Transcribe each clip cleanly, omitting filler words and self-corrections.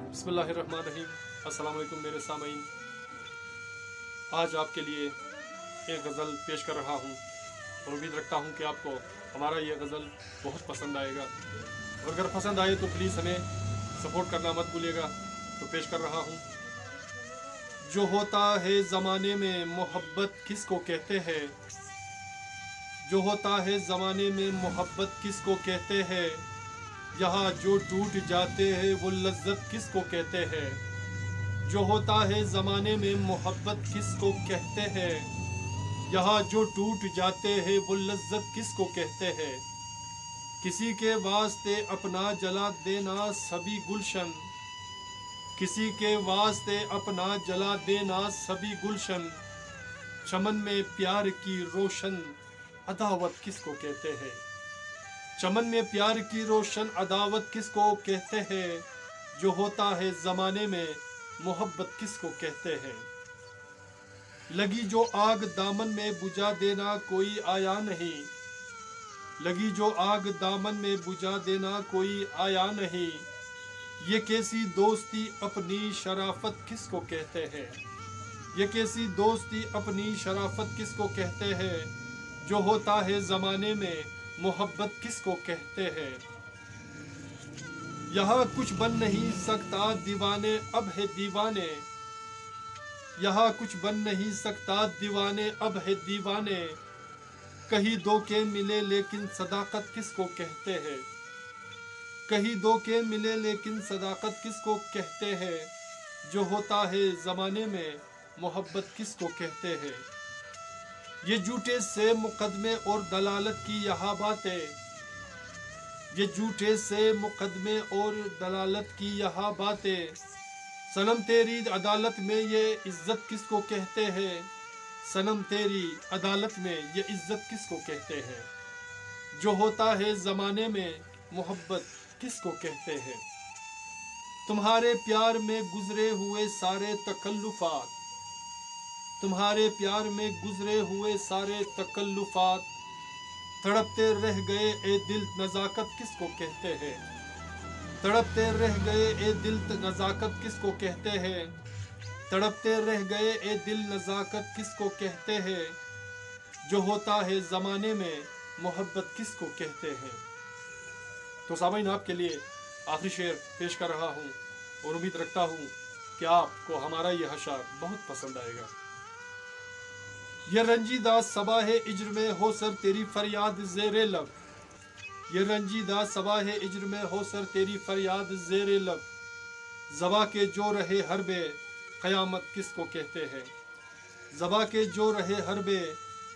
बिस्मिल्लाहिर्रहमानिर्रहीम। अस्सलाम वालेकुम मेरे सामीन। आज आपके लिए एक गज़ल पेश कर रहा हूँ और उम्मीद रखता हूँ कि आपको हमारा ये गज़ल बहुत पसंद आएगा, और अगर पसंद आए तो प्लीज़ हमें सपोर्ट करना मत भूलिएगा। तो पेश कर रहा हूँ। जो होता है ज़माने में मोहब्बत किसको कहते हैं, जो होता है ज़माने में मोहब्बत किसको कहते हैं, यहाँ जो टूट जाते हैं वो लज्जत किसको कहते हैं। जो होता है ज़माने में मोहब्बत किसको कहते हैं, यहाँ जो टूट जाते हैं वो लज्जत किसको कहते हैं। किसी के वास्ते अपना जला देना सभी गुलशन, किसी के वास्ते अपना जला देना सभी गुलशन, चमन में प्यार की रोशन अदावत किसको कहते हैं। चमन में प्यार की रोशन अदावत किसको कहते हैं। जो होता है ज़माने में मोहब्बत किसको कहते हैं। लगी जो आग दामन में बुझा देना कोई आया नहीं, लगी जो आग दामन में बुझा देना कोई आया नहीं। ये कैसी दोस्ती अपनी शराफत किसको कहते हैं, ये कैसी दोस्ती अपनी शराफत किसको कहते हैं। जो होता है ज़माने में मोहब्बत किसको कहते हैं। यहाँ कुछ बन नहीं सकता दीवाने अब है दीवाने, यहाँ कुछ बन नहीं सकता दीवाने अब है दीवाने। कहीं धोखे मिले लेकिन सदाकत किसको कहते हैं, कहीं धोखे मिले लेकिन सदाकत किसको कहते हैं। जो होता है ज़माने में मोहब्बत किसको कहते हैं। ये झूठे से मुकदमे और दलालत की यहाँ बातें, ये झूठे से मुकदमे और दलालत की यहाँ बातें। सनम तेरी अदालत में ये इज्जत किसको कहते हैं, सनम तेरी अदालत में ये इज्जत किसको कहते हैं। जो होता है ज़माने में मोहब्बत किसको कहते हैं। तुम्हारे प्यार में गुजरे हुए सारे तकल्लुफात, तुम्हारे प्यार में गुजरे हुए सारे तकल्लुफात, तड़पते रह गए ए दिल नज़ाकत किसको कहते हैं। तड़पते रह गए ए दिल नज़ाकत किसको कहते हैं, तड़पते रह गए ए दिल नज़ाकत किसको कहते हैं। जो होता है ज़माने में मोहब्बत किसको कहते हैं। तो सामीन आपके लिए आखिरी शेर पेश कर रहा हूँ और उम्मीद रखता हूँ कि आपको हमारा ये अशार बहुत पसंद आएगा। ये रंजीदा सबा है इज्र में हो सर तेरी फरियाद ज़ेरे लब, ये रंजीदा सबा है इज्र में हो सर तेरी फरियाद ज़ेरे लब। ज़बा के जो रहे हरबे क़यामत किसको कहते हैं, ज़बा के जो रहे हरबे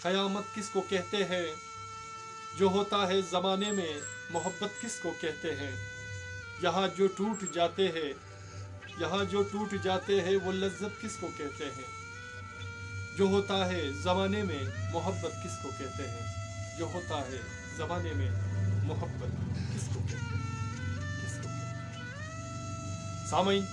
क़यामत किसको कहते हैं। जो होता है ज़माने में मोहब्बत किसको कहते हैं। यहाँ जो टूट जाते हैं, यहाँ जो टूट जाते हैं वो लज्जत किसको कहते हैं। जो होता है ज़माने में मोहब्बत किसको कहते हैं, जो होता है ज़माने में मोहब्बत किसको कहते हैं, किसको कहते हैं। सामीन,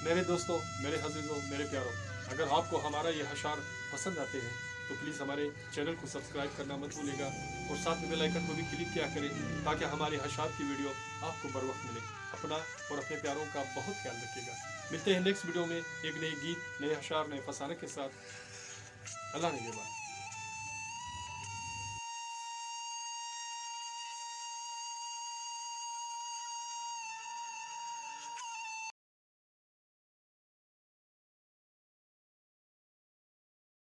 मेरे दोस्तों, मेरे अज़ीज़ों, मेरे प्यारों, अगर आपको हमारा ये अशार पसंद आते हैं तो प्लीज़ हमारे चैनल को सब्सक्राइब करना मत भूलिएगा और साथ में बेल आइकन को भी क्लिक किया करें ताकि हमारे अशार की वीडियो आपको बर वक्त मिले। अपना और अपने प्यारों का बहुत ख्याल रखिएगा। मिलते हैं नेक्स्ट वीडियो में एक नई गीत, नए अशार, नए फसाने के साथ। अल्लाह ने